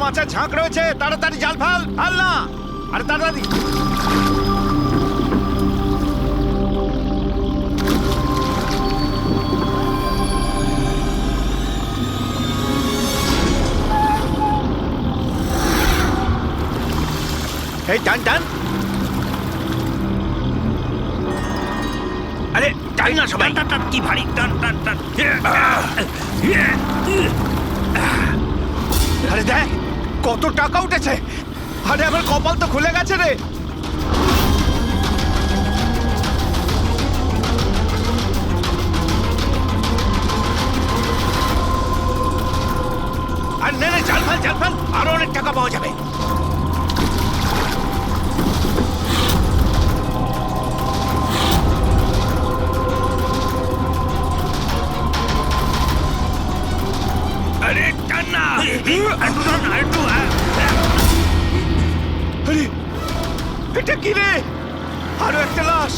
মাছের ঝাঁক রয়েছে, তাড়াতাড়ি জাল ফেল, ফেল না, আরে তাড়াতাড়ি। এই টান টান, আরে টান না সবাই। টান টান, কি ভারী, টান টান টান। আরে দেখ কত টাকা উঠেছে। আরে আমার কপাল তো খুলে গেছে রে। আর নে নে, জাল ফেল, জাল ফেল, আরো অনেক টাকা পাওয়া যাবে। আরে টান না, একটু টান না, একটু। আরে এটা কি রে? আরো একটা লাশ।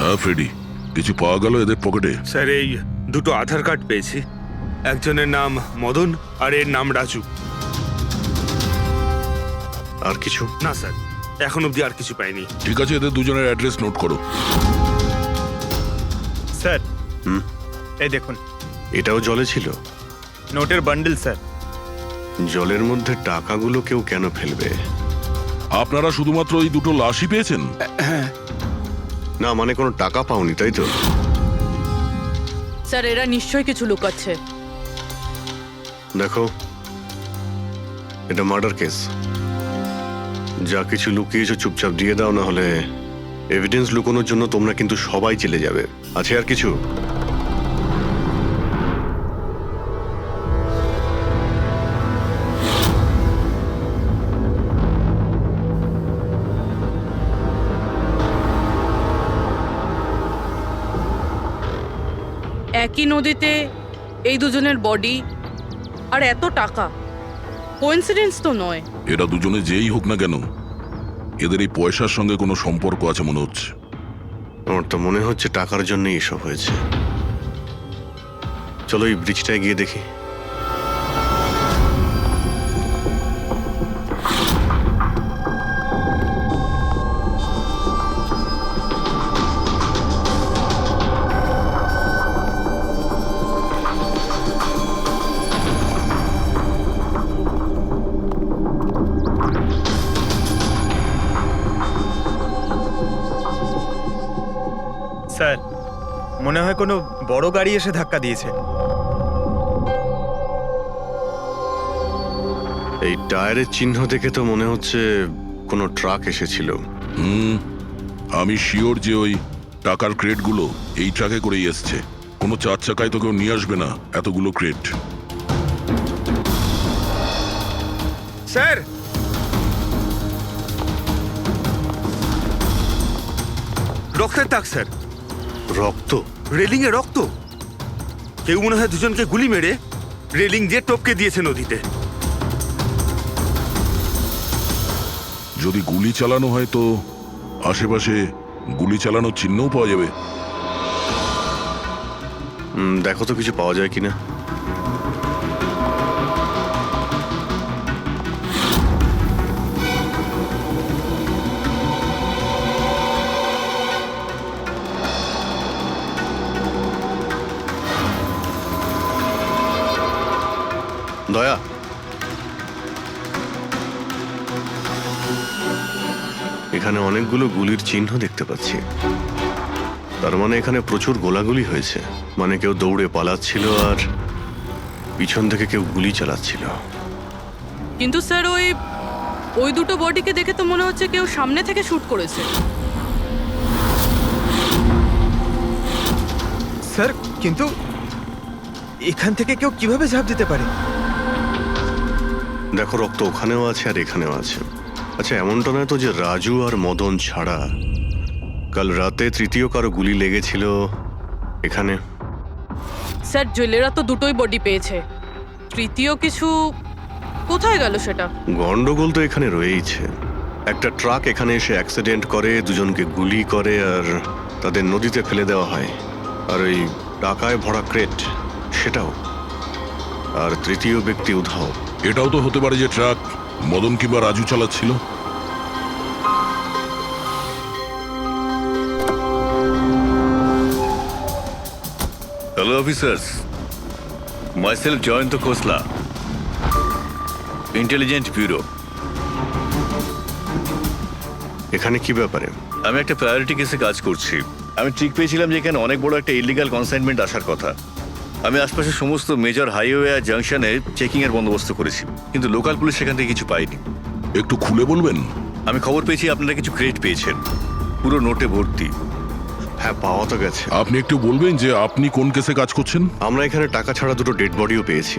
হ্যাঁ ফ্রেডি, কিছু পাওয়া গেল এদের পকেটে? স্যার, এই দুটো আধার কার্ড পেয়েছি। একজনের নাম মদন আর এর নাম রাজু। আর কিছু না স্যার, এখন অবধি আর কিছু পাইনি। ঠিক আছে, এদের দুজনের অ্যাড্রেস নোট করো। স্যার এই দেখুন, এটাও জলে ছিল? নোটের বান্ডেল স্যার। জলের মধ্যে টাকাগুলো কেউ কেন ফেলবে? আপনারা শুধুমাত্র এই দুটো লাশই পেয়েছেন? না মানে কোনো টাকা পাওনি তাই তো? স্যার, এরা নিশ্চয়ই কিছু লুকাচ্ছে। দেখো, এটা মার্ডার কেস। যা কিছু লুকিয়েছো চুপচাপ দিয়ে দাও, না হলে এভিডেন্স লুকানোর জন্য তোমরা কিন্তু সবাই চলে যাবে। আছে আর কিছু? একই নদীতে এই দুজনের বডি আর এত টাকা, কোইন্সিডেন্স তো নয়। এরা দুজনে যেই হোক না কেন, এদের এই পয়সার সঙ্গে কোনো সম্পর্ক আছে মনে হচ্ছে। আমার তো মনে হচ্ছে টাকার জন্যই এসব হয়েছে। চলো এই ব্রিজটায় গিয়ে দেখি। স্যার মনে হয় কোনো বড় গাড়ি এসে ধাক্কা দিয়েছে। এই টায়ারের চিহ্ন দেখে তো মনে হচ্ছে কোনো ট্রাক এসেছিল। আমি শিওর যে ওই টাকার ক্রেটগুলো এই ট্রাকে করেই এসছে। কোনো চার চাকায় তো কেউ নিয়ে আসবে না এতগুলো ক্রেট। স্যার, রক্তের দাগ স্যার। রক্ত? রেলিং এ রক্ত। কেউ মনে হয় দুজনকে গুলি মেরে রেলিং দিয়ে টপকে দিয়েছে নদীতে। যদি গুলি চালানো হয় তো আশেপাশে গুলি চালানোর চিহ্নও পাওয়া যাবে। দেখো তো কিছু পাওয়া যায় কিনা। দয়া, এখানে অনেকগুলো গুলির চিহ্ন দেখতে পাচ্ছি। তার মানে এখানে প্রচুর গোলাগুলি হয়েছে। মানে কেউ দৌড়ে পালাচ্ছিল আর পিছন থেকে কেউ গুলি চালাচ্ছিল। কিন্তু স্যার ওই দুটো বডিকে দেখে তো মনে হচ্ছে কেউ সামনে থেকে শুট করেছে। স্যার কিন্তু এখান থেকে কেউ কিভাবে ঝাঁপ দিতে পারে? দেখো, রক্ত ওখানেও আছে আর এখানেও আছে। আচ্ছা, এমনটা নয় তো যে রাজু আর মদন ছাড়া কাল রাতে তৃতীয় কারো গুলি লেগেছিল এখানে? স্যার জেলেরা তো দুটোই বডি পেয়েছে, তৃতীয় কিছু কোথায় গেল সেটা? গন্ডগোল তো এখানে রয়েইছে। একটা ট্রাক এখানে এসে অ্যাক্সিডেন্ট করে, দুজনকে গুলি করে আর তাদের নদীতে ফেলে দেওয়া হয়। আর ওই টাকায় ভরা ক্রেট সেটাও। আর তৃতীয় ব্যক্তি উধাও। এটাও তো হতে পারে যে ট্রাক মদন কিংবা রাজু চালাচ্ছিল। হ্যালো অফিসার্স, মাইসেলফ জয়ন্ত খোসলা, ইন্টেলিজেন্স ব্যুরো। এখানে কি ব্যাপারে? আমি একটা প্রায়োরিটি কেসে কাজ করছি। আমি ঠিক পেয়েছিলাম যে এখানে অনেক বড় একটা ইলিগাল কনসাইনমেন্ট আসার কথা। আমি আশপাশের সমস্ত মেজর হাইওয়ে আর জাংশনে চেকিংয়ের বন্দোবস্ত করেছি, কিন্তু লোকাল পুলিশ সেখান থেকে কিছু পায়নি। একটু খুলে বলবেন? আমি খবর পেয়েছি আপনারা কিছু ক্রেট পেয়েছেন, পুরো নোটে ভর্তি। হ্যাঁ, পাওয়া তো গেছে। আপনি একটু বলবেন যে আপনি কোন কেসে কাজ করছেন? আমরা এখানে টাকা ছাড়া দুটো ডেড বডিও পেয়েছি।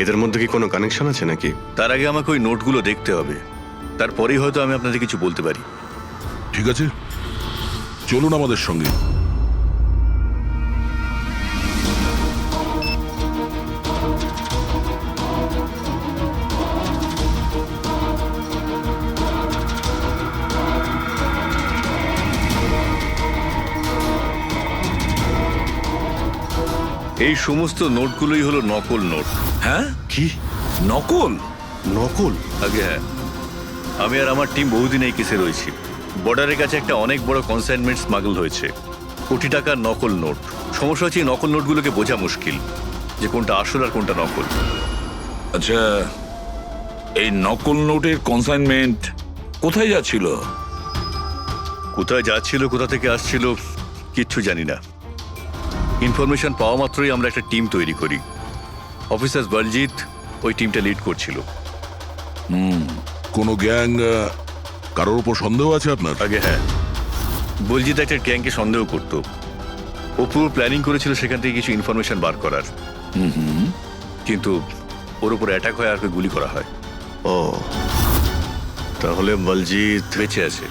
এদের মধ্যে কি কোনো কানেকশন আছে নাকি? তার আগে আমাকে ওই নোটগুলো দেখতে হবে, তারপরেই হয়তো আমি আপনাদের কিছু বলতে পারি। ঠিক আছে, চলুন আমাদের সঙ্গে। এই সমস্ত নোটগুলোই হলো নকল নোট। হ্যাঁ, কি নকল? নকল? আগে হ্যাঁ, আমি আর আমার টিম বহুদিন এই কেসে রয়েছি। বর্ডারের কাছে একটা অনেক বড় কনসাইনমেন্ট স্মাগল হয়েছে, কোটি টাকার নকল নোট। সমস্যা হচ্ছে এই নকল নোটগুলোকে বোঝা মুশকিল যে কোনটা আসল আর কোনটা নকল। আচ্ছা, এই নকল নোটের কনসাইনমেন্ট কোথায় যাচ্ছিল? কোথায় যাচ্ছিল, কোথা থেকে আসছিল কিচ্ছু জানি না। ইনফরমেশন পাওয়া মাত্রই আমরা একটা টিম তৈরি করি। অফিসার বলজিৎ ওই টিমটা লিড করছিল। কোনো গ্যাং কারোর উপর সন্দেহ আছে আপনার? আগে হ্যাঁ, বলজিৎ একটা গ্যাংকে সন্দেহ করত। ও পুরো প্ল্যানিং করেছিল সেখান থেকে কিছু ইনফরমেশন বার করার, কিন্তু ওর উপর অ্যাটাক হয় আর ওকে গুলি করা হয়। ও, তাহলে বলজিৎ বেঁচে আছে,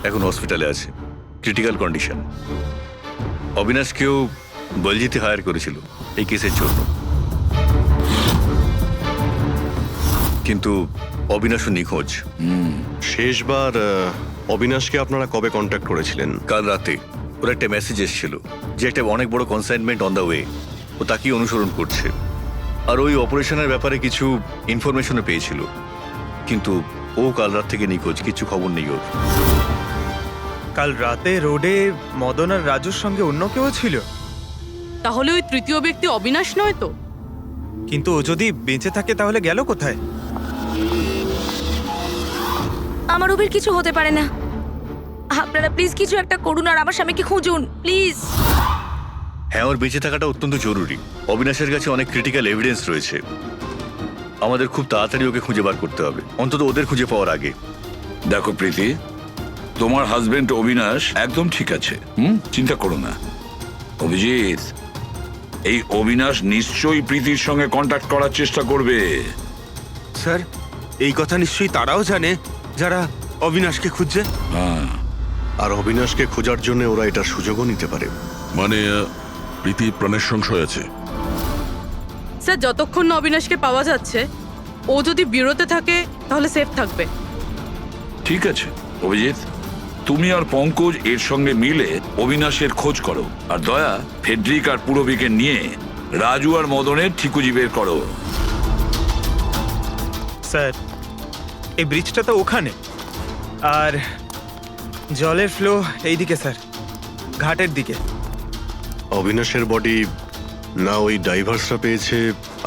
এখন হসপিটালে আছে, ক্রিটিক্যাল কন্ডিশন। অবিনাশকেও বলজিৎই হায়ার করেছিল এই কেসের জন্য, কিন্তু অবিনাশও নিখোঁজ। শেষবার অবিনাশকে আপনারা কবে কন্ট্যাক্ট করেছিলেন? কাল রাতে ওর একটা মেসেজ এসেছিল যে একটা অনেক বড় কনসাইনমেন্ট অন দ্য ওয়ে, ও তাকেই অনুসরণ করছে। আর ওই অপারেশনের ব্যাপারে কিছু ইনফরমেশনও পেয়েছিল, কিন্তু ও কাল রাত থেকে নিখোঁজ, কিছু খবর নেই ওর। কাল রাতে রোডে মদন আর রাজুর সঙ্গে অন্য কেউ ছিল? তাহলে ওই তৃতীয় ব্যক্তি অবিনাশ নয় তো? কিন্তু ও যদি বেঁচে থাকে তাহলে গেল কোথায়? আমার ওদের কিছু হতে পারে না। আপনারা প্লিজ কিছু একটা করুন আর আমার স্বামীকে খুঁজুন প্লিজ। হ্যাঁ, ওর বেঁচে থাকাটা অত্যন্ত জরুরি। অবিনাশের কাছে অনেক ক্রিটিক্যাল এভিডেন্স রয়েছে, আমাদের খুব তাড়াতাড়ি ওকে খুঁজে বার করতে হবে, অন্তত ওদের খুঁজে পাওয়ার আগে। দেখো প্রীতি, তোমার হাজবেন্ড অবিনাশ একদম ঠিক আছে, চিন্তা করো না। অভিজিৎ, এই অবিনাশ নিশ্চয়ই প্রীতির সঙ্গে কন্ট্যাক্ট করার চেষ্টা করবে। স্যার, এই কথা নিশ্চয়ই তারাও জানে যারা অবিনাশকে খুঁজছে। হ্যাঁ, আর অবিনাশকে খোঁজার জন্য ওরা এটার সুযোগও নিতে পারে। মানে প্রীতি প্রাণের সংশয় আছে। স্যার যতক্ষণ না অবিনাশকে পাওয়া যাচ্ছে, ও যদি বিরতে থাকে তাহলে সেফ থাকবে। ঠিক আছে অভিজিৎ, তুমি আর পঙ্কজ এর সঙ্গে মিলে অবিনাশের খোঁজ করো, আর দয়া ফেডরিক আর পুরবিকে নিয়ে রাজু আর মদনের ঠিকুজি বের করো। স্যার, এই ব্রিজটা তো ওখানে, আর জলের ফ্লো এইদিকে স্যার, ঘাটের দিকে। অবিনাশের বডি না ওই ডাইভার্সরা পেয়েছে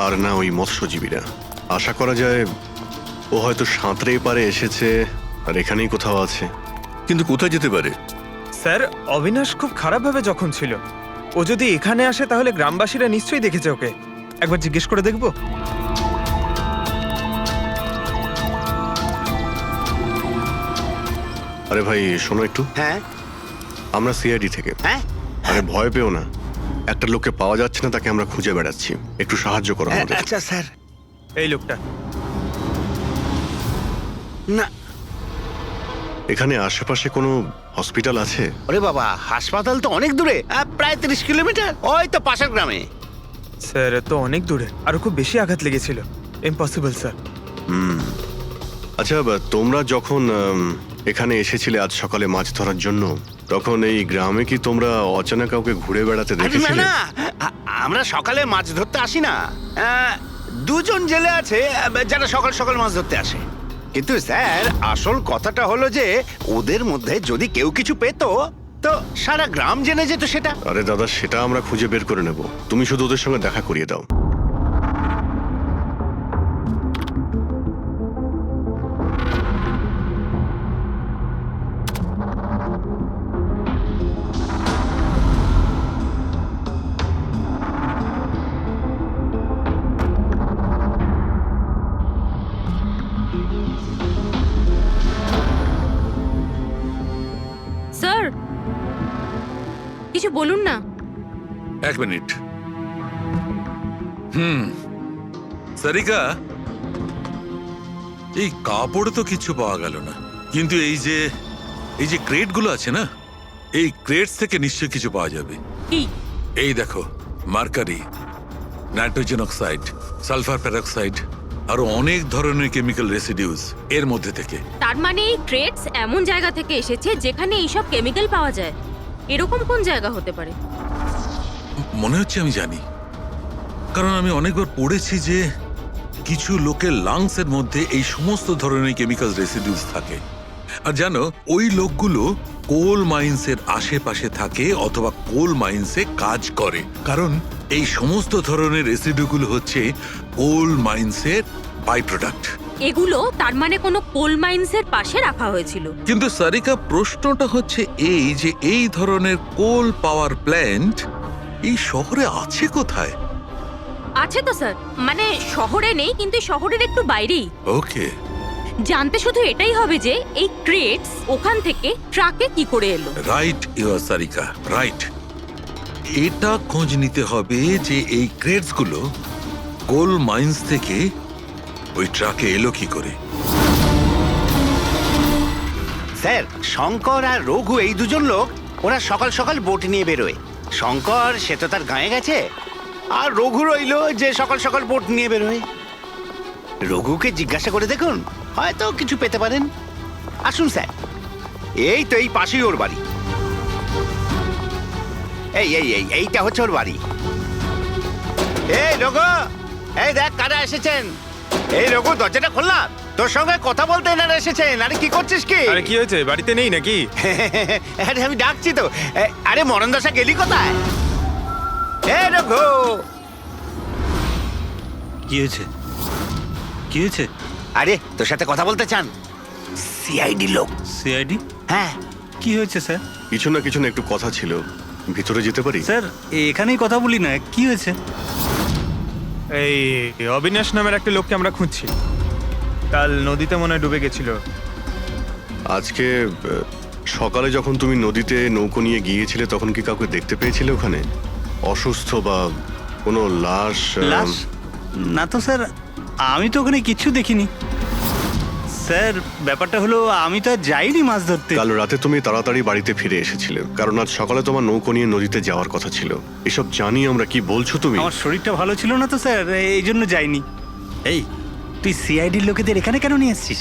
আর না ওই মৎস্যজীবীরা। আশা করা যায় ও হয়তো সাঁতরে পারে এসেছে আর এখানেই কোথাও আছে। কিন্তু কোথায় যেতে পারে? স্যার, অবিনাশ খুব খারাপভাবে জখম ছিল। ও যদি এখানে আসে তাহলে গ্রামবাসীরা নিশ্চয়ই দেখেছে ওকে। একবার জিজ্ঞেস করে দেখবো? আরে ভাই শোনো একটু, হ্যাঁ আমরা সিআইডি থেকে। হ্যাঁ আরে ভয় পেও না, একটা লোককে পাওয়া যাচ্ছে না, তাকে আমরা খুঁজে বেড়াচ্ছি, একটু সাহায্য করো আমাদের। আচ্ছা স্যার। এই লোকটা। না এখানে আশেপাশে কোনো হসপিটাল আছে? ওরে বাবা, হাসপাতাল তো অনেক দূরে, প্রায় 30 কিলোমিটার, ওই তো পাশের গ্রামে। স্যার এ তো অনেক দূরে, আরো খুব বেশি আঘাত লেগেছিল। Impossible sir. আচ্ছা তোমরা যখন এখানে এসেছিলে আজ সকালে মাছ ধরার জন্য, তখন এই গ্রামে কি তোমরা অচেনা কাউকে ঘুরে বেড়াতে আরে না দেখেছিলে? না, আমরা সকালে মাছ ধরতে আসি না। দুজন জেলে আছে যারা সকাল সকাল মাছ ধরতে আসে। কিন্তু স্যার আসল কথাটা হলো যে ওদের মধ্যে যদি কেউ কিছু পেতো তো সারা গ্রাম জেনে যেত সেটা। আরে দাদা, সেটা আমরা খুঁজে বের করে নেব, তুমি শুধু ওদের সঙ্গে দেখা করিয়ে দাও। স্যার কিছু বলুন না। এক মিনিট। সারিকা, এই কাপড়ে তো কিছু পাওয়া গেল না, কিন্তু এই যে ক্রেট গুলো আছে না, এই ক্রেটস থেকে নিশ্চয়ই কিছু পাওয়া যাবে। কি? এই দেখো, mercury, nitrogen oxide, sulphur peroxide, আরো অনেক ধরনের কেমিক্যাল রেসিডিউস এর মধ্যে থেকে। তার মানে এই ট্রেডস এমন জায়গা থেকে এসেছে যেখানে এইসব কেমিক্যাল পাওয়া যায়। এরকম কোন জায়গা হতে পারে? মনে হচ্ছে আমি জানি, কারণ আমি অনেকবার পড়েছি যে কিছু লোকের লাংসের মধ্যে এই সমস্ত ধরনের কেমিক্যাল রেসিডিউস থাকে। আর জানো, ওই লোকগুলো কোল মাইন্সের আশেপাশে থাকে অথবা কোল মাইন্সে কাজ করে, কারণ এই সমস্ত ধরনের রেসিডিউগুলো হচ্ছে কোল মাইন্সের বাই প্রোডাক্ট। এগুলো তার মানে কোনো কোল মাইন্সের পাশে রাখা হয়েছিল। কিন্তু সারিকা, প্রশ্নটা হচ্ছে এই যে এই ধরনের কোল পাওয়ার প্ল্যান্ট এই শহরে আছে কোথায়? আছে তো স্যার, মানে শহরে নেই, কিন্তু শহরের একটু বাইরেই। ওকে, জানতে শুধু এটাই হবে যে এই ক্রেটস ওখান থেকে ট্রাকে কি করে এলো। Right your Sarika, right. এটা খোঁজ নিতে হবে যে এই ক্রেটস গুলো কোল মাইন্স থেকে ওই ট্রাকে এলো কি করে। স্যার শঙ্কর আর রঘু এই দুজন লোক, ওরা সকাল সকাল বোট নিয়ে বেরোয়। শঙ্কর সে তো তার গায়ে গেছে, আর রঘু রইলো যে সকাল সকাল বোট নিয়ে বেরোয়। রঘুকে জিজ্ঞাসা করে দেখুন, হয়তো কিছু পেতে পারেন। আসুন স্যার, এই তো এই পাশেই ওর বাড়ি। এইটা হচ্ছে ওর বাড়ি। এই রঘু, এই দেখ কারা এসেছেন। এই রঘু, দরজাটা খুললাম, তোর সঙ্গে কথা বলতে এনারা এসেছেন। আরে কি করছিস কি? আরে কি হয়েছে, বাড়িতে নেই নাকি? আরে আমি ডাকছি তো। আরে মরণ দশা গেলি কোথায়? এ রঘু, কি হয়েছে? কি হয়েছে? আরে তোর সাথে কথা বলতে চান সিআইডি লোক। সিআইডি? হ্যাঁ। কি হয়েছে স্যার? কিছু না কিছু না, একটু কথা ছিল, ভিতরে যেতে পারি? স্যার এখানেই কথা বলি না, কি হয়েছে? এই অবিনাশ নামের একটা লোককে আমরা খুঁজছি। কাল নদীতে মনে হয় ডুবে গেছিল। আজকে সকালে যখন তুমি নদীতে নৌকো নিয়ে গিয়েছিলে, তখন কি কাউকে দেখতে পেয়েছিলে ওখানে অসুস্থ বা কোনো লাশ? লাশ? না তো স্যার, আমি তো ওখানে কিছু দেখিনি। স্যার ব্যাপারটা হলো, আমি তো আর যাইনি মাছ ধরতে। কাল রাতে তুমি তাড়াতাড়ি বাড়িতে ফিরে এসেছিলে, কারণ আজ সকালে তোমার নৌকো নিয়ে নদীতে যাওয়ার কথা ছিল। এসব জানি আমরা, কি বলছো তুমি? আমার শরীরটা ভালো ছিল না তো স্যার, এই জন্য যাইনি। এই তুই সিআইডির লোকেদের এখানে কেন নিয়ে এসছিস?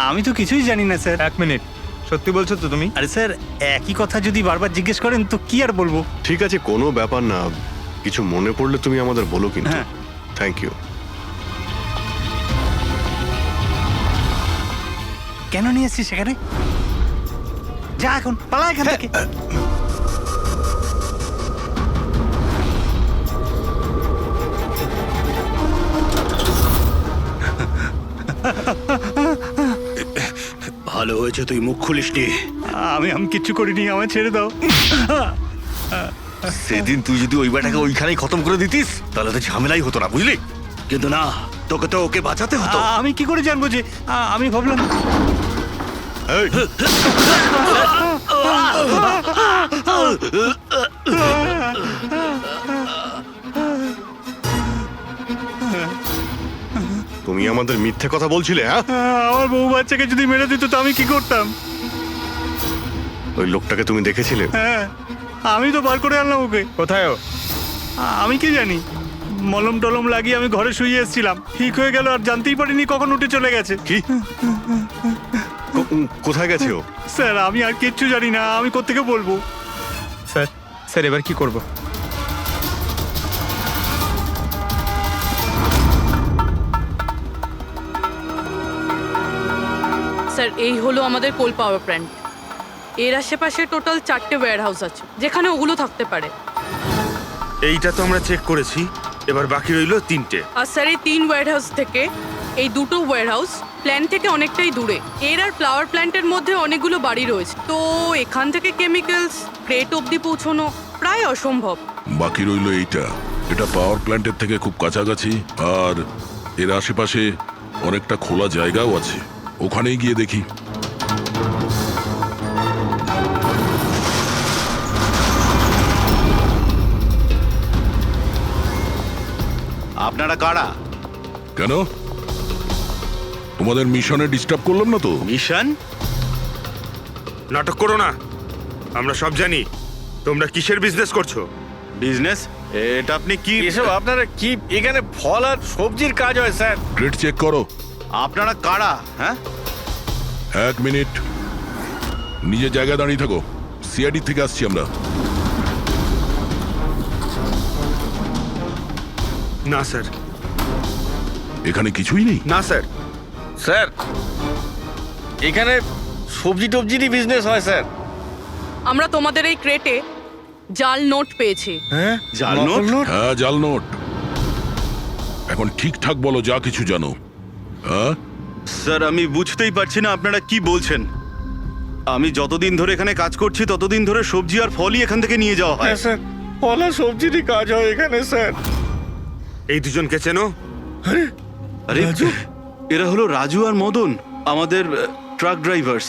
আমি তো কিছুই জানি না স্যার। এক মিনিট, সত্যি বলছো তো তুমি? আরে স্যার, একই কথা যদি বারবার জিজ্ঞেস করেন তো কি আর বলবো। ঠিক আছে, কোনো ব্যাপার না, কিছু মনে পড়লে তুমি আমাদের বলো কিন্তু। হ্যাঁ। Thank you. কেন নিয়ে এসছিস সেখানে? যা এখন, পালা এখান থেকে। ভালো হয়েছে তুই মুখ খুলিসনি। আমি কিচ্ছু করিনি, আমায় ছেড়ে দাও। সেদিন তুই যদি ওই বেটাকে ওইখানেই খতম করে দিতিস তাহলে তো ঝামেলাই হতো না, বুঝলি? কিন্তু না, তোকে তো ওকে বাঁচাতে হতো। আমি কি করে জানবো যে আমি ভাবলাম এই, তুমি আমাদের মিথ্যে কথা বলছিলে, হ্যাঁ? আমার বউ বাচ্চাকে যদি মেরে দিত তো আমি কি করতাম? ওই লোকটাকে তুমি দেখেছিলে? হ্যাঁ, আমি তো বার করে আনলাম ওকে। কোথায় ও? আমি কি জানি, মলম টলম লাগিয়ে আমি ঘরে শুয়ে এসেছিলাম, ঠিক হয়ে গেল আর জানতেই পারিনি কখন উঠে চলে গেছে। কি? কোথায় গেছে ও? স্যার আমি আর কিচ্ছু জানি না, আমি কোত্থেকে বলবো? স্যার স্যার এবার কি করব? স্যার এই হলো আমাদের কোল পাওয়ার প্ল্যান্ট। এর আশেপাশে টোটাল 4টে ওয়্যার হাউস আছে যেখানে ওগুলো থাকতে পারে। এইটা তো আমরা চেক করেছি, এবার বাকি রইলো 3টে। আর স্যার এই 3 ওয়্যার হাউস থেকে এই 2টো ওয়্যার হাউস প্ল্যান্ট থেকে অনেকটাই দূরে। এর আর ফ্লাওয়ার প্ল্যান্টের মধ্যে অনেকগুলো বাড়ি রয়েছে, তো এখান থেকে কেমিক্যালস ক্রেট অবধি পৌঁছানো প্রায় অসম্ভব। বাকি রইল এইটা, এটা পাওয়ার প্ল্যান্টের থেকে খুব কাছাকাছি আর এর আশেপাশে অনেকটা খোলা জায়গাও আছে, ওখানেই গিয়ে দেখি। আপনারা কারা? কেন, তোমাদের মিশনে ডিস্টার্ব করলাম না তো? মিশন? নাটক করো না, আমরা সব জানি তোমরা কিসের বিজনেস করছো। বিজনেস? এটা আপনি কি? এসব আপনারা কি, এখানে ফল আর সবজির কাজ হয় স্যার। গ্রেড চেক করো। আপনারা কারা? হ্যাঁ, 1 মিনিট, নিজের জায়গায় দাঁড়িয়ে থাকো। সিআইডি থেকে আসছি আমরা। না স্যার, এখানে কিছুই নেই। না স্যার। স্যার এখানে সবজি টবজিরই বিজনেস হয় স্যার। আমরা তোমাদের এই ক্রেটে জাল নোট পেয়েছি। হ্যাঁ, জাল নোট? হ্যাঁ, জাল নোট। এখন ঠিকঠাক বলো যা কিছু জানো। হ্যাঁ, স্যার আমি বুঝতেই পারছি না আপনারা কি বলছেন। আমি যতদিন ধরে এখানে কাজ করছি ততদিন ধরে সবজি আর ফলই এখান থেকে নিয়ে যাওয়া হয়। হ্যাঁ স্যার, ফল আর সবজিরই কাজ হয় এখানে স্যার। এই দুজনকে চেনো? আরে এরা হলো রাজু আর মদন, আমাদের ট্রাক ড্রাইভার্স।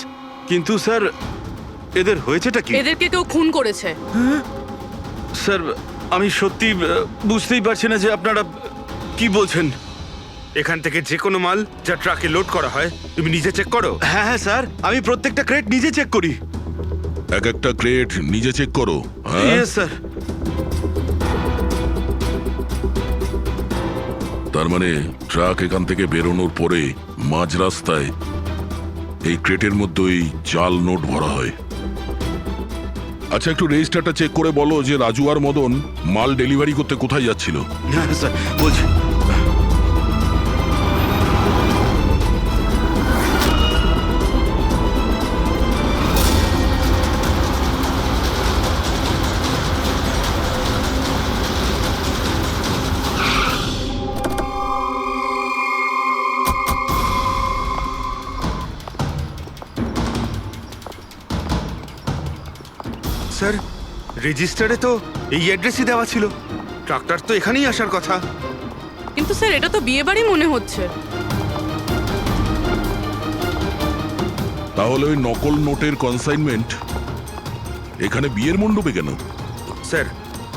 কিন্তু স্যার এদের হয়েছেটা কি? এদেরকে কেউ খুন করেছে। স্যার আমি সত্যি বুঝতেই পারছি না যে আপনারা কি বলছেন। এখান থেকে যে কোনো মাল যা ট্রাকে লোড করা হয় তুমি নিজে চেক করো। হ্যাঁ হ্যাঁ স্যার, আমি প্রত্যেকটা ক্রেট নিজে চেক করি। এক একটা ক্রেট নিজে চেক করো। হ্যাঁ, ইয়েস স্যার। তার মানে ট্রাক এখান থেকে বেরোনোর পরে মাঝ রাস্তায় এই ক্রেটের মধ্যে ওই জাল নোট ভরা হয়। আচ্ছা, একটু রেজিস্টারটা চেক করে বলো যে রাজু আর মদন মাল ডেলিভারি করতে কোথায় যাচ্ছিল। হ্যাঁ স্যার বলছি। স্যার রেজিস্টারে তো এই অ্যাড্রেসই দেওয়া ছিল, ট্রাকটার তো এখানেই আসার কথা। কিন্তু স্যার এটা তো বিয়ে বাড়ি মনে হচ্ছে। তাহলে ওই নকল নোটের কনসাইনমেন্ট এখানে বিয়ের মণ্ডপে কেন? স্যার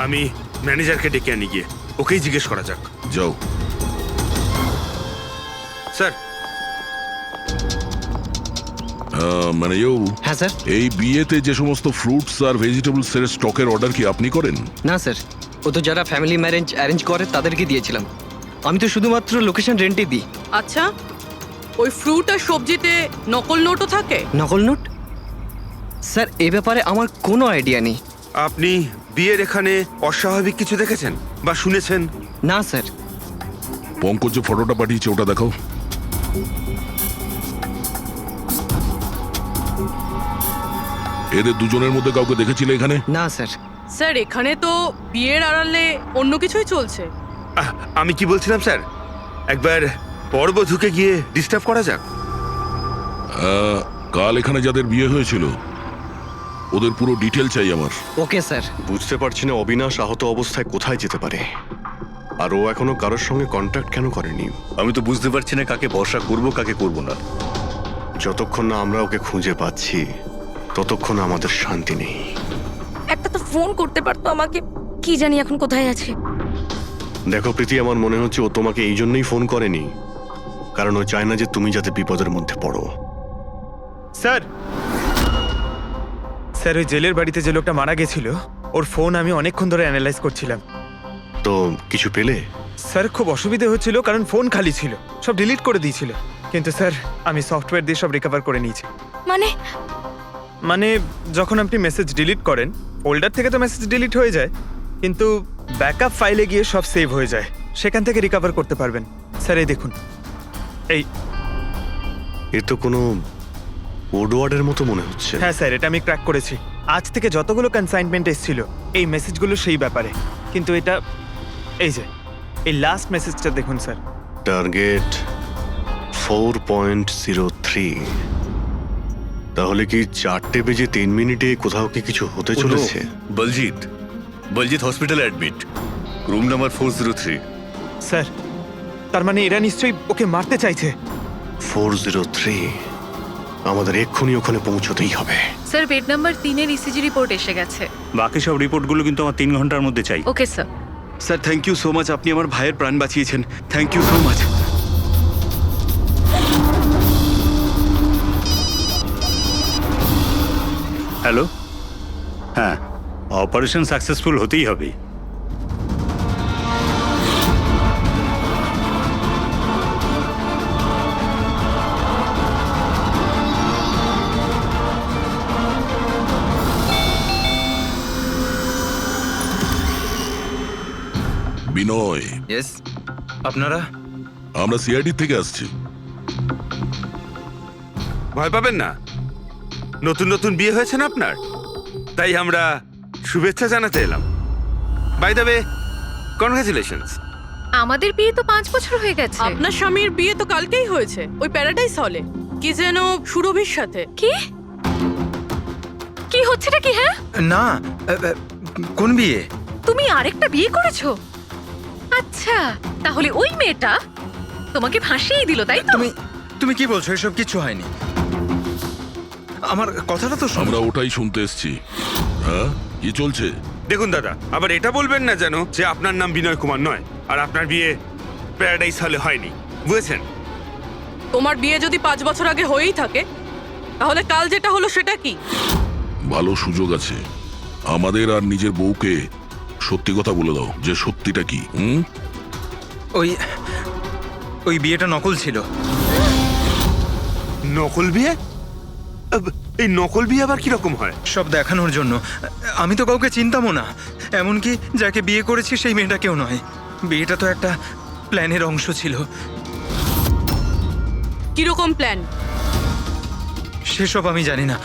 আমি ম্যানেজারকে ডেকে আনি, গিয়ে ওকেই জিজ্ঞেস করা যাক। যাও। স্যার মানে হ্যাঁ স্যার। এই বিয়েতে যে সমস্ত ফ্রুটস আর ভেজিটেবলস এর স্টকের অর্ডার কি আপনি করেন? না স্যার, ও তো যারা ফ্যামিলি ম্যারেজ অ্যারেঞ্জ করে তাদেরকে দিয়েছিলাম। আমি তো শুধুমাত্র লোকেশন রেন্টে দিই। আচ্ছা, ওই ফ্রুট আর সবজিতে নকল নোটও থাকে? নকল নোট? স্যার এ ব্যাপারে আমার কোনো আইডিয়া নেই। আপনি বিয়ের এখানে অস্বাভাবিক কিছু দেখেছেন বা শুনেছেন? না স্যার। পঙ্কজ যে ফটোটা পাঠিয়েছে ওটা দেখাও। এদের দুজনের মধ্যে কাউকে দেখেছিলে এখানে? না স্যার। স্যার এখানে তো বিয়ের আড়ালে অন্য কিছুই চলছে। আমি কি বলছিলাম স্যার, একবার পরবধূকে গিয়ে ডিস্টার্ব করা যাক। কাল এখানে যাদের বিয়ে হয়েছিল ওদের পুরো ডিটেল চাই আমার। Okay sir. বুঝতে পারছি না অবিনাশ আহত অবস্থায় কোথায় যেতে পারে, আর ও এখনো কারোর সঙ্গে কন্ট্যাক্ট কেন করেনি। আমি তো বুঝতে পারছি না কাকে ভরসা করব কাকে করব না। যতক্ষণ না আমরা ওকে খুঁজে পাচ্ছি ততক্ষণ আমাদের শান্তি নেই। একটা তো ফোন করতে পারতো আমাকে, কি জানি এখন কোথায় আছে। দেখো প্রীতি, আমার মনে হচ্ছে ও তোমাকে এই জন্যই ফোন করেনি, কারণ ও চায় না যে তুমি যাতে বিপদের মধ্যে পড়ো। স্যার, স্যার ওই জেলের বাড়িতে যে লোকটা মারা গেছিল ওর ফোন আমি অনেকক্ষণ ধরে অ্যানালাইজ করছিলাম। তো কিছু পেলে? স্যার খুব অসুবিধে হচ্ছিল কারণ ফোন খালি ছিল, সব ডিলিট করে দিয়েছিল। কিন্তু স্যার আমি সফটওয়্যার দিয়ে সব রিকভার করে নিয়েছি। মানে যখন আপনি মেসেজ ডিলিট করেন ফোল্ডার থেকে তো মেসেজ ডিলিট হয়ে যায়, কিন্তু ব্যাকআপ ফাইলে গিয়ে সব সেভ হয়ে যায়, সেখান থেকে রিকভার করতে পারবেন। স্যার এই দেখুন, এ তো কোনো কোডওয়ার্ডের মতো মনে হচ্ছে। হ্যাঁ স্যার, এটা আমি ক্র্যাক করেছি। আজ থেকে যতগুলো কনসাইনমেন্ট এসেছিল এই মেসেজগুলো সেই ব্যাপারে, কিন্তু এটা এই যে এই লাস্ট মেসেজটা দেখুন স্যার। টার্গেট 4.03। তাহলে কি 4:03 কোথাও কি কিছু হতে চলেছে? বলজিৎ হসপিটালে অ্যাডমিট, রুম নাম্বার 403। স্যার তার মানে এরা নিশ্চয়ই ওকে মারতে চাইছে। 403, আমাদের এক্ষুনি ওখানে পৌঁছতেই হবে। স্যার বেড নাম্বার 3-এর ইসিজি রিপোর্ট এসে গেছে। বাকি সব রিপোর্টগুলো কিন্তু আমার 3 ঘন্টার মধ্যে চাই। Okay sir. Sir thank you so much, আপনি আমার ভাইয়ের প্রাণ বাঁচিয়েছেন। Thank you so much. Hello, হ্যাঁ, অপারেশন সাকসেসফুল হতেই হবে। বিনয়, ইয়েস, আপনারা? আমরা সিআইডি থেকে আসছি। ভয় পাবেন না, নতুন নতুন বিয়ে হয়েছে না আপনার, তাই আমরা শুভেচ্ছা জানাতে এলাম। By the way, congratulations. আমাদের বিয়ে তো 5 বছর হয়ে গেছে। আপনার স্বামীর বিয়ে তো কালকেই হয়েছে, ওই প্যারাডাইস হলে, কি যেন সুরভির সাথে। কি কি হচ্ছেটা কি? হ্যাঁ না, কোন বিয়ে? তুমি আরেকটা বিয়ে করেছো? আচ্ছা, তাহলে ওই মেয়েটা তোমাকে ফাঁসিয়ে দিল, তাই তো? তুমি কি বলছো? এসব কিছু হয়নি। আমার কথাটা তো আমরা ওটাই শুনতে এসেছি। হ্যাঁ, কি চলছে? দেখুন দাদা, আবার এটা বলবেন না যেন যে আপনার নাম বিনয় কুমার নয় আর আপনার বিয়ে প্যারাডাইস হলে হয়নি, বুঝেছেন? তোমার বিয়ে যদি 5 বছর আগে হয়েই থাকে তাহলে কাল যেটা হলো সেটা কি? ভালো সুযোগ আছে, আমাদের আর নিজের বউকে সত্যি কথা বলে দাও যে সত্যিটা কি। ওই বিয়েটা নকল ছিল। নকল বিয়ে? এই নকল বিয়ে আবার কিরকম হয়? সব দেখানোর জন্য। আমি তো কাউকে চিনতামও না, এমনকি যাকে বিয়ে করেছি সেই মেয়েটা কেউ নয়। বিয়েটা তো একটা প্ল্যানের অংশ ছিল। কিরকম প্ল্যান? সেসব আমি জানি না,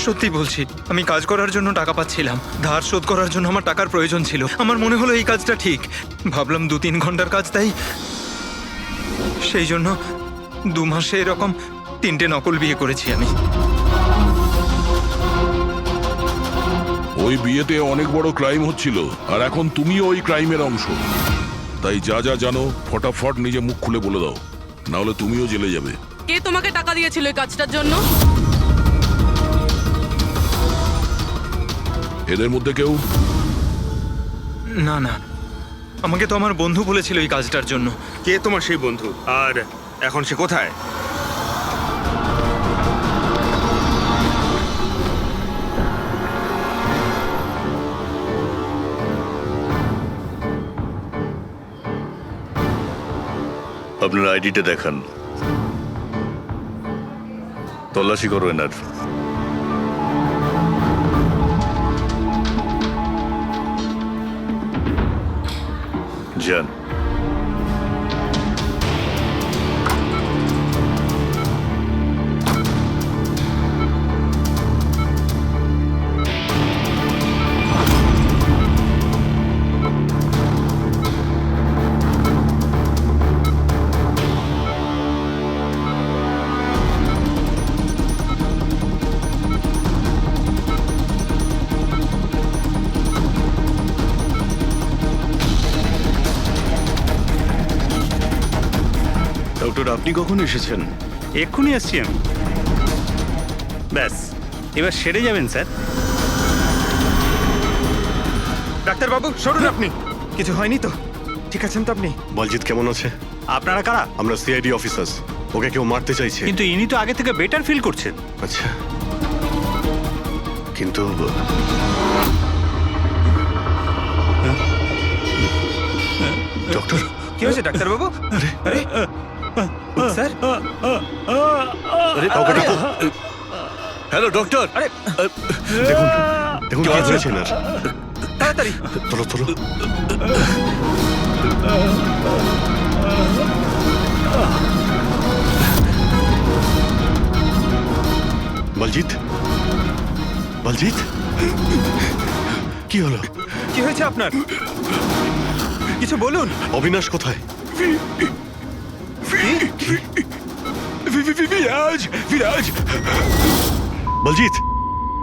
সত্যি বলছি। আমি কাজ করার জন্য টাকা পাচ্ছিলাম, ধার শোধ করার জন্য আমার টাকার প্রয়োজন ছিল। আমার মনে হলো এই কাজটা ঠিক, ভাবলাম 2-3 ঘন্টার কাজ, তাই সেই জন্য 2 মাসে এরকম 3টে নকল বিয়ে করেছি আমি। ওই বিয়েতে অনেক বড় ক্রাইম হচ্ছিল, আর এখন তুমিও ওই ক্রাইমের অংশ। তাই যা যা জানো ফটাফট নিজে মুখ খুলে বলে দাও, না হলে তুমিও জেলে যাবে। কে তোমাকে টাকা দিয়েছিল এই কাজটার জন্য? এদের মধ্যে কেউ? না না, আমাকে তো আমার বন্ধু বলেছিল এই কাজটার জন্য। কে তোমার সেই বন্ধু, আর এখন সে কোথায়? আপনার আইডিটা দেখান, তল্লাশি করো এনার। যান। ডক্টর আপনি কখন এসেছেন? এক্ষুনি আসছি আমি। ব্যাস, এবার সেরে যাবেন স্যার। ডাক্তারবাবু সরুন আপনি। কিছু হয়নি তো? ঠিক আছেন তো আপনি? বলজিৎ কেমন আছে? আপনারা কারা? আমরা সিআইডি অফিসার্স। ওকে কেউ মারতে চাইছে। কিন্তু ইনি তো আগে থেকে বেটার ফিল করছেন। আচ্ছা, কিন্তু ডক্টর, কি হয়েছে ডাক্তারবাবু? আরে স্যার, কাউকে ডাকো। Hello doctor. আরে দেখুন দেখুন কি হয়েছে না। তাড়াতাড়ি। তোলো তোলো। বলজিৎ, বলজিৎ, কি হলো? কি হয়েছে আপনার? কিছু বলুন। অবিনাশ কোথায়? বলজিৎ,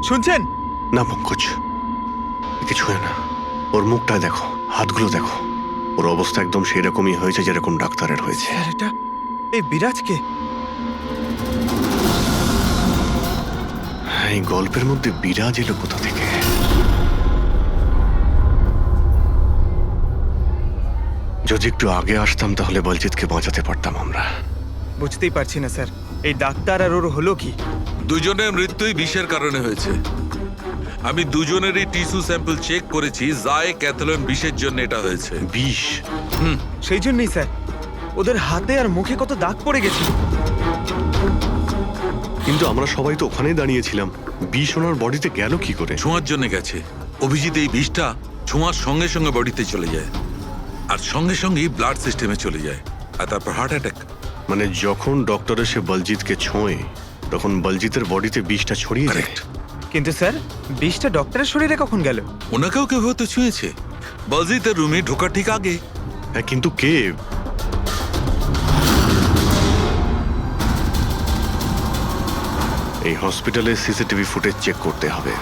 শুনছেন? না পঙ্কজ, কিছু হয় না। ওর মুখটা দেখো, হাতগুলো দেখো, ওর অবস্থা একদম সেই রকমই হয়েছে যেরকম ডাক্তারের হয়েছে। স্যার, এটা এই বিরাজকে? এই গল্পের মধ্যে বিরাজ এলো কোথা থেকে? যদি একটু আগে আসতাম তাহলে বলজিৎকে বাঁচাতে পারতাম আমরা। বুঝতেই পারছি না স্যার, এই ডাক্তার আর ওর হলো কি? দুজনের মৃত্যুই বিষের কারণে হয়েছে। আমি দুজনেরই টিস্যু স্যাম্পল চেক করেছি, জায় ক্যাথলন বিষের জন্য এটা হয়েছে। বিষ? সেই জন্যই স্যার, ওদের হাতে আর মুখে কত দাগ পড়ে গেছে। কিন্তু আমরা সবাই তো ওখানেই দাঁড়িয়েছিলাম, বিষ ওনার বডিতে গেল কি করে? ছোঁয়ার জন্য গেছে। অভিজিৎ, এই বিষটা ছোঁয়ার সঙ্গে সঙ্গে বডিতে চলে যায়, আর সঙ্গে সঙ্গেই ব্লাড সিস্টেমে চলে যায়, আর তারপর হার্ট অ্যাটাক। মানে যখন ডক্টর এসে বলজিৎকে ছোঁয়ে তখন বলজিতের বডিতে বিষটা ছড়িয়ে যায়। কিন্তু স্যার, বিষটা ডক্টরের শরীরে কখন গেল? ওনাকেও কেউ হয়তো ছুঁয়েছে, বলজিতের রুমে ঢোকার ঠিক আগে। হ্যাঁ, কিন্তু কে? এই হসপিটালে সিসিটিভি ফুটেজ চেক করতে হবে।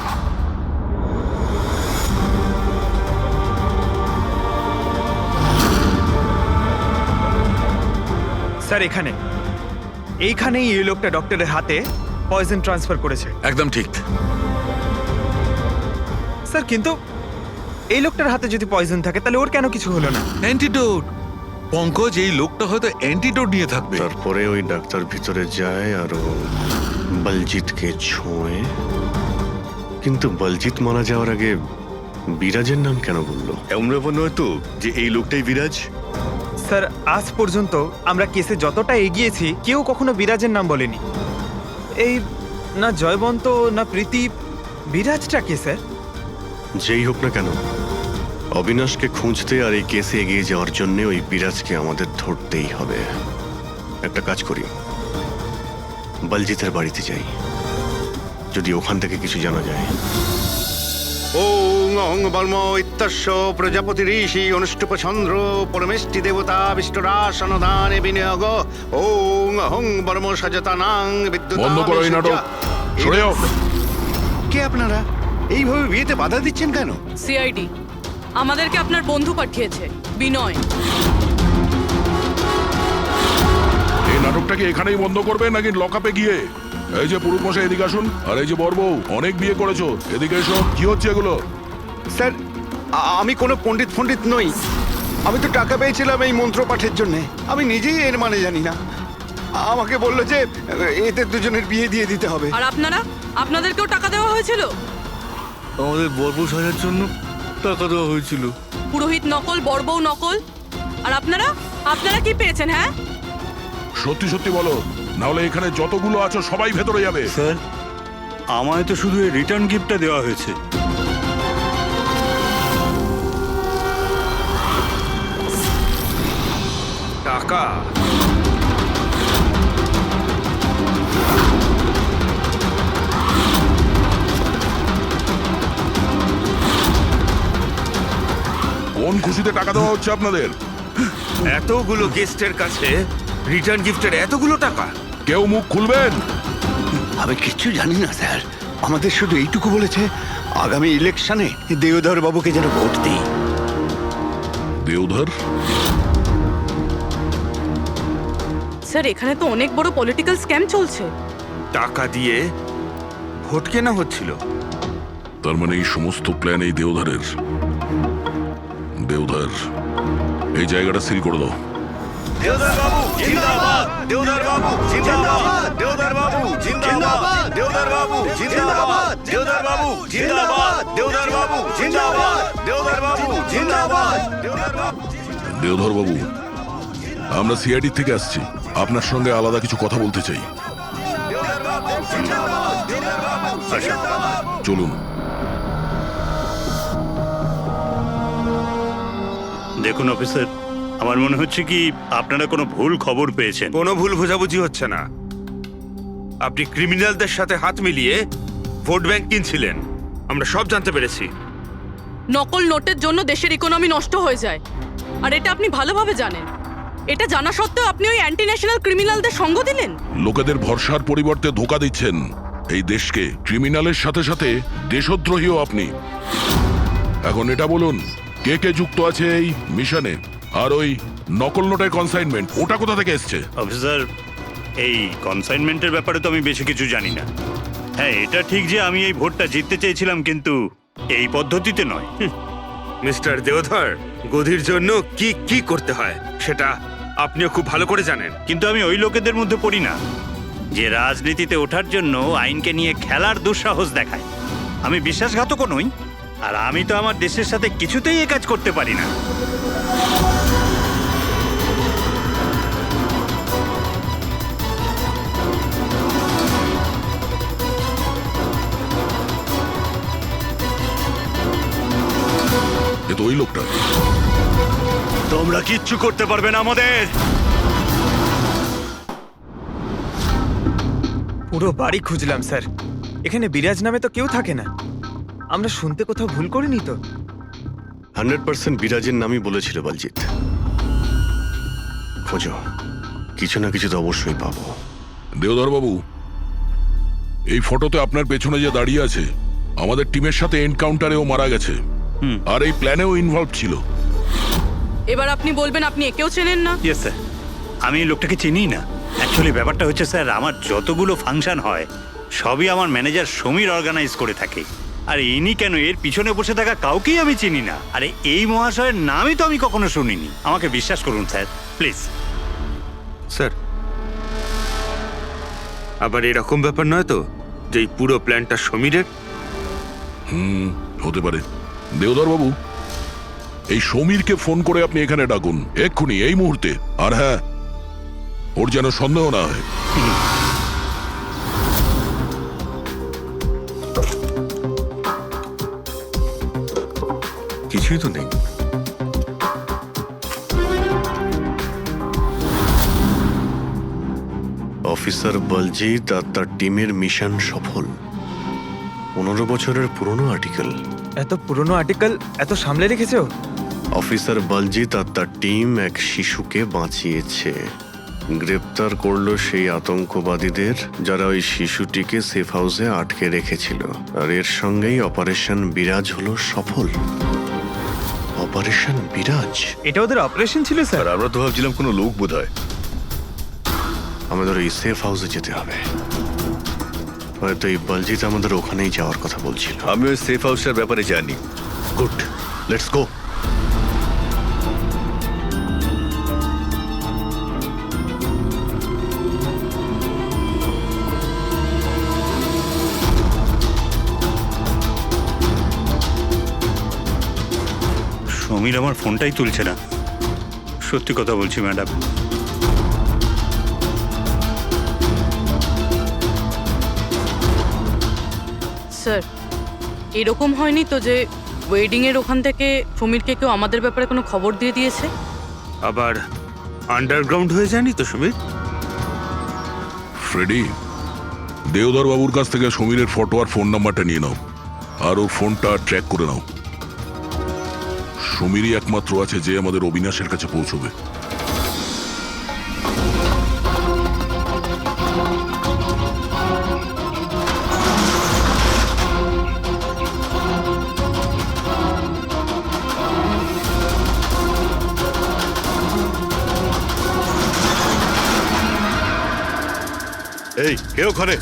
স্যার, এইখানেই এই লোকটা ডক্টরের হাতে পয়জন ট্রান্সফার করেছে। একদম ঠিক। স্যার, কিন্তু এই লোকটার হাতে যদি পয়জন থাকে তাহলে ওর কেন কিছু হলো না? অ্যান্টিডোট। পঙ্কজ, এই লোকটা হয়তো অ্যান্টিডোট নিয়ে থাকবে। তারপরে ওই ডাক্তার ভিতরে যায় আর ও বলজিৎকে ছোঁয়ে। কিন্তু বলজিৎ মারা যাওয়ার আগে বিরাজের নাম কেন বললো? এমন ব্যাপার নয় তো যে এই লোকটাই বিরাজ? স্যার, আজ পর্যন্ত আমরা কেসে যতটা এগিয়েছি কেউ কখনো বিরাজের নাম বলেনি। এই না জয়বন্ত না প্রীতি, বিরাজটা কে স্যার? যেই হোক না কেন, অবিনাশকে খুঁজতে আর এই কেসে এগিয়ে যাওয়ার জন্য ওই বিরাজকে আমাদের ধরতেই হবে। একটা কাজ করি, বলজিতের বাড়িতে যাই, যদি ওখান থেকে কিছু জানা যায়। ওং অং বর্ম ইত্যস্য প্রজাপতি ঋষি অনুষ্ঠুপ চন্দ্র পরমেষ্টি দেবতা বিষ্ণুরাসনদানে বিনিয়োগ। ওং অং বর্ম সজতানাং বিদ্যুৎ। বন্ধ করো এই নাটক, সরে যাও। কে আপনারা? এইভাবে বিয়েতে বাধা দিচ্ছেন কেন? সিআইডি আমাদেরকে আপনার বন্ধু পাঠিয়েছে, বিনয়। এই নাটকটাকে এখানেই বন্ধ করবে নাকি লকআপে গিয়ে? এই যে পুরুষ মশাই, এদিকে আসুন। আর এই যে বরবউ, অনেক বিয়ে করেছো, এদিকে এসো। কি হচ্ছে এগুলো? স্যার, আমি কোনো পণ্ডিত নই। আমি তো টাকা পেয়েছিলাম এই মন্ত্র পাঠের জন্য। আমি নিজেই এর মানে জানি না। আমাকে বললো যে এদের দুজনের বিয়ে দিয়ে দিতে হবে। আর আপনাদেরকেও টাকা দেওয়া হয়েছিল? আমাদের বর্ব সাজার জন্য টাকা দেওয়া হয়েছিল। পুরোহিত নকল, বড়বউ নকল। আর আপনারা কি পেয়েছেন? হ্যাঁ, সত্যি সত্যি বলো, নাহলে এখানে যতগুলো আছো সবাই ভেতরে যাবে। স্যার, আমায় তো শুধু এই রিটার্ন গিফটটা দেওয়া হয়েছে। টাকা? কোন খুশিতে টাকা দেওয়া হচ্ছে আপনাদের? এতগুলো গেস্টের কাছে রিটার্ন গিফটের এতগুলো টাকা? কেউ মুখ খুলবেন? আমি কিচ্ছু জানি না স্যার। আমাদের শুধু এইটুকু বলেছে, আগামী ইলেকশনে দেওধর বাবুকে যেন ভোট দিই। দেওধর? স্যার এখানে তো অনেক বড় পলিটিক্যাল স্ক্যাম চলছে। টাকা দিয়ে ভোট কেনা হচ্ছিল। তার মানে এই সমস্ত প্ল্যান এই দেওধারের। দেওধার, এই জায়গাটা সিল করে দাও। দেওদার বাবু জিন্দাবাদ, দেওদার বাবু জিন্দাবাদ, দেওদার বাবু জিন্দাবাদ, দেওদার বাবু জিন্দাবাদ, দেওদার বাবু জিন্দাবাদ, দেওদার বাবু জিন্দাবাদ, দেওদার বাবু জিন্দাবাদ, দেওদার বাবু। দেওধর বাবু, আমরা সিআইডি থেকে আসছি, আপনার সঙ্গে আলাদা কিছু কথা বলতে চাই। চলুন। দেখুন অফিসার, আমার মনে হচ্ছে কি আপনারা কোনো ভুল খবর পেয়েছেন। কোনো ভুল বোঝাবুঝি হচ্ছে না। আপনি ক্রিমিনালদের সাথে হাত মিলিয়ে ভোট ব্যাংক কিনছিলেন, আমরা সব জানতে পেরেছি। নকল নোটের জন্য দেশের ইকোনমি নষ্ট হয়ে যায়, আর এটা আপনি ভালোভাবে জানেন। এটা জানা সত্ত্বেও আপনি ওই অ্যান্টি ন্যাশনাল ক্রিমিনালদের সঙ্গ দিলেন। লোকেদের ভরসার পরিবর্তে ধোকা দিচ্ছেন এই দেশকে। ক্রিমিনালের সাথে সাথে দেশদ্রোহীও আপনি। এখন এটা বলুন, কে কে যুক্ত আছে এই মিশনে? আর ওই নকল নোটের কনসাইনমেন্ট, ওটা কোথা থেকে এসছে? অফিসার, এই কনসাইনমেন্টের ব্যাপারে তো আমি বেশি কিছু জানি না। হ্যাঁ, এটা ঠিক যে আমি এই ভোটটা জিততে চেয়েছিলাম, কিন্তু এই পদ্ধতিতে নয়। মিস্টার দেওধর, গদির জন্য কি কি করতে হয় সেটা আপনিও খুব ভালো করে জানেন। কিন্তু আমি ওই লোকেদের মধ্যে পড়ি না যে রাজনীতিতে ওঠার জন্য আইনকে নিয়ে খেলার দুঃসাহস দেখায়। আমি বিশ্বাসঘাতকও নই, আর আমি তো আমার দেশের সাথে কিছুতেই এ কাজ করতে পারি না। এ তো ওই লোকটা। তোমরা কিচ্ছু করতে পারবে না আমাদের। পুরো বাড়ি খুঁজলাম স্যার, এখানে বিরাজ নামে তো কেউ থাকে না। আমরা শুনতে কোথাও ভুল করিনি তো? 100% বিরাজের নামই বলেছিল বলজিৎ। খোঁজো, কিছু না কিছু তো অবশ্যই পাবো। দেওধর বাবু, এই ফটোতে আপনার পেছনে যে দাঁড়িয়ে আছে, আমাদের টিমের সাথে এনকাউন্টারেও মারা গেছে, আর এই প্ল্যানেও ইনভলভ ছিল। এবার আপনি বলবেন আপনি একেও চেনেন না? ইয়েস স্যার, আমি এই লোকটাকে চিনি না। অ্যাকচুয়ালি ব্যাপারটা হচ্ছে স্যার, আমার যতগুলো ফাংশন হয় সবই আমার ম্যানেজার সমীর অর্গানাইজ করে থাকে। আর ইনি কেন, এর পিছনে বসে থাকা কাউকেই আমি চিনি না। আরে এই মহাশয়ের নামই তো আমি কখনো শুনিনি। আমাকে বিশ্বাস করুন স্যার, প্লিজ। স্যার, আবার এরকম ব্যাপার নয় তো যে এই পুরো প্ল্যানটা সমীরের? হতে পারে। দেওধর বাবু, এই সমীরকে ফোন করে আপনি এখানে ডাকুন এক্ষুনি, এই মুহূর্তে। আর হ্যাঁ, ওর যেন সন্দেহ না হয়। কিছুই তো নেই। অফিসার বলজিৎ আর তার টিমের মিশন সফল। 15 বছরের পুরনো আর্টিকেল। এত পুরনো আর্টিকেল এত সামলে রেখেছো? অফিসার বলজিৎ আর তার টিম এক শিশুকে বাঁচিয়েছে। গ্রেপ্তার করলো সেই আতঙ্কবাদীদের যারা ওই শিশুটিকে সেফ হাউসে আটকে রেখেছিল। আর এর সঙ্গেই অপারেশন বিরাজ হলো সফল। অপারেশন বিরাজ, এটা ওদের অপারেশন ছিল স্যার? আর আমরা তো ভাবছিলাম কোনো লোক বোধহয়। আমাদের ওই সেফ হাউসে যেতে হবে। হয়তো এই বলজিৎ আমাদের ওখানেই যাওয়ার কথা বলছিল। আমি ওই সেফ হাউসের ব্যাপারে জানি। Good, let's go. সমীর আমার ফোনটাই তুলছে না। সত্যি কথা বলছি ম্যাডাম। স্যার, এরকম হয়নি তো যে ওয়েডিং এর ওখান থেকে সমীরকে কেউ আমাদের ব্যাপারে কোনো খবর দিয়ে দিয়েছে? আবার আন্ডারগ্রাউন্ড হয়ে যায়নি তো সমীর? ফ্রেডি, দেওধর বাবুর কাছ থেকে সমীরের ফটো আর ফোন নাম্বারটা নিয়ে নাও, আর ওর ফোনটা ট্র্যাক করে নাও। সমীরই একমাত্র আছে যে আমাদের অবিনাশের কাছে পৌঁছবে। এই কে ওখানে?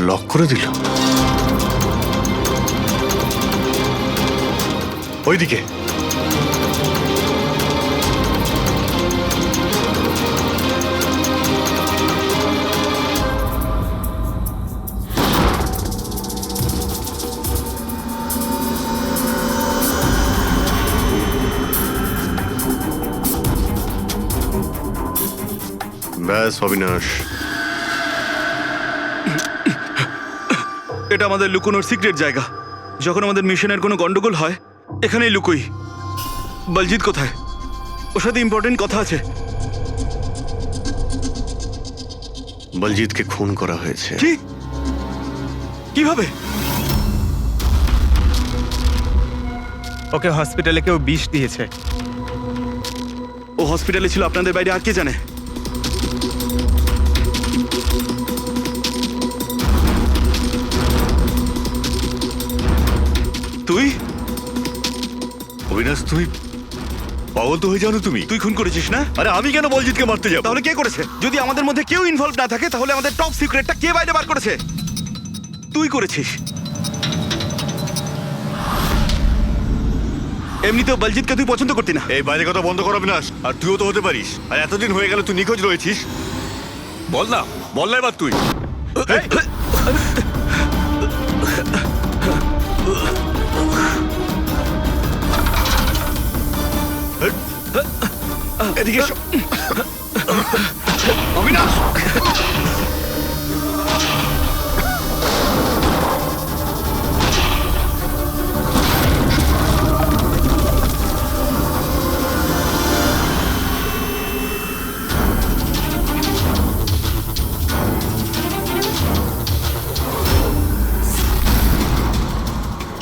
লক করে দিল। ওইদিকে ব্যাস অবিনাশ, এটা আমাদের লুকোনোর সিক্রেট জায়গা। যখন আমাদের মিশনের কোনো গন্ডগোল হয় এখানেই লুকোই। বলজিৎ কোথায়? ওর সাথে ইম্পর্টেন্ট কথা আছে। বলজিৎকে খুন করা হয়েছে। কি? কিভাবে? ওকে হসপিটালে কেউ বিষ দিয়েছে। ও হসপিটালে ছিল, আপনাদের বাইরে আর কে জানে? তুই অবিনাশ, তুমি পাগল তো হয়ে যাও না তুমি? তুই খুন করেছিস না? আরে আমি কেন বলজিৎকে মারতে যাবো? তাহলে কে করেছে? যদি আমাদের মধ্যে কেউ ইনভলভ না থাকে তাহলে আমাদের টপ সিক্রেটটা কে বাইরে বার করেছে? তুই করেছিস। এমনিতেও বলজিৎকে তুই পছন্দ করতি না। এই বাইরে কথা বন্ধ কর অবিনাশ। আর তুইও তো হতে পারিস। আর এতদিন হয়ে গেল তুই নিখোঁজ রয়েছিস। বল না এবার তুই। এদিকে এসো। অবিনাশ!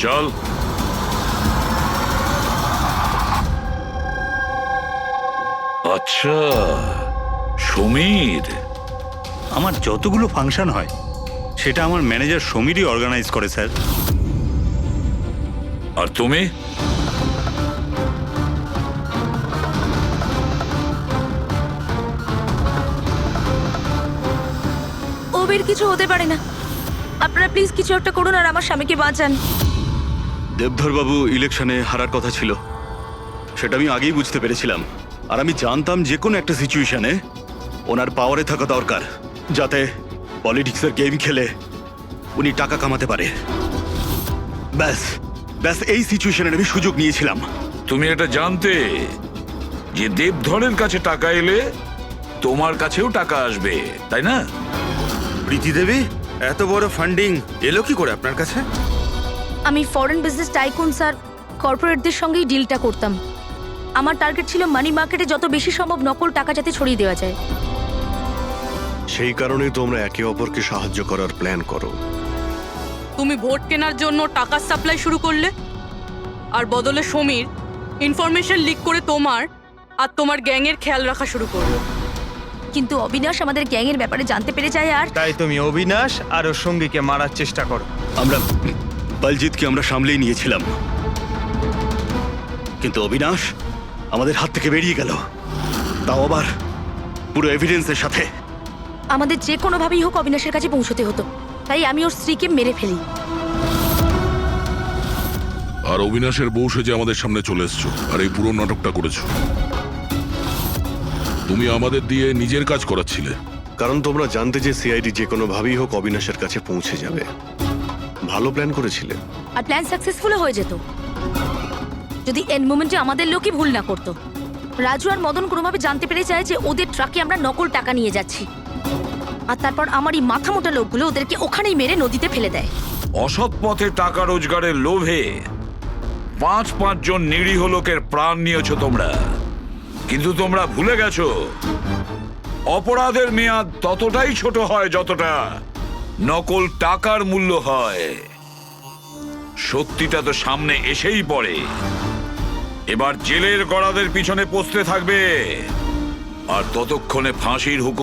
চল। আচ্ছা, সমীর। আমার যতগুলো ফাংশন হয় সেটা আমার ম্যানেজার সমীরই অর্গানাইজ করে স্যার। আর তুমি? ওবের কিছু হতে পারে না। আপনারা প্লিজ কিছু একটা করুন আর আমার স্বামীকে বাঁচান। দেবধর বাবু ইলেকশনে হারার কথা ছিল, সেটা আমি আগেই বুঝতে পেরেছিলাম। আর আমি জানতাম যে কোনো একটা সিচুয়েশনে ওনার পাওয়ারে থাকা দরকার, যাতে পলিটিক্সের গেম খেলে উনি টাকা কামাতে পারে। ব্যাস ব্যাস এই সিচুয়েশনে আমি সুযোগ নিয়েছিলাম। তুমি এটা জানতে যে দেবধরের কাছে টাকা এলে তোমার কাছেও টাকা আসবে, তাই না? প্রীতি দেবী, এত বড় ফান্ডিং এলো কি করে আপনার কাছে? আমি ফরেন বিজনেস টাইকুন স্যার কর্পোরেটদের সঙ্গেই ডিলটা করতাম। আমার টার্গেট ছিল মানি মার্কেটে যত বেশি সম্ভব নকল টাকা যাতে ছড়িয়ে দেওয়া যায়। সেই কারণেই তোমরা একে অপরকে সাহায্য করার প্ল্যান করো। তুমি ভোট কেনার জন্য টাকার সাপ্লাই শুরু করলে, আর বদলে সমীর ইনফরমেশন লিক করে তোমার আর তোমার গ্যাংয়ের খেয়াল রাখা শুরু করলো। কিন্তু অবিনাশ আমাদের গ্যাংয়ের ব্যাপারে জানতে পেরে যায় আর তাই তুমি অবিনাশ আর ওর সঙ্গীকে মারার চেষ্টা করো। আমরা বলজিৎকে আমরা সামলেই নিয়েছিলাম, কিন্তু অবিনাশ আমাদের হাত থেকে বেরিয়ে গেল, তাও আবার পুরো এভিডেন্সের সাথে। আমাদের যে কোনোভাবেই হোক অবিনাশের কাছে পৌঁছতে হতো, তাই আমি ওর স্ত্রীকে মেরে ফেলি। আর অবিনাশের বউ সেজে আমাদের সামনে চলে এসছো আর এই পুরো নাটকটা করেছো। তুমি আমাদের দিয়ে নিজের কাজ করাচ্ছিলে, কারণ তোমরা জানতে যে সিআইডি যে কোনো ভাবেই হোক অবিনাশের কাছে পৌঁছে যাবে। ভালো প্ল্যান করেছিলে। আর প্ল্যান সাকসেসফুল হয়ে যেত যদি এন্ড মোমেন্টে আমাদের লোকই ভুল না করতো। রাজু আর মদন কোনোভাবে জানতে পেরে যায় যে ওদের ট্রাকে আমরা নকল টাকা নিয়ে যাচ্ছি, আর তারপর আমার এই মাথা মোটা লোকগুলো ওদেরকে ওখানেই মেরে নদীতে ফেলে দেয়। অসৎ পথে টাকা রোজগারের লোভে ৫ জন নিরীহ লোকের প্রাণ নিয়েছো তোমরা, কিন্তু তোমরা ভুলে গেছো অপরাধের মেয়াদ ততটাই ছোট হয় যতটা নকল টাকার মূল্য হয়। সত্যিটা তো সামনে এসেই পড়ে। এবার জেলের গড়াদের পিছনে পৌঁছতে থাকবে, আর ততক্ষণে ফাঁসির হুকুম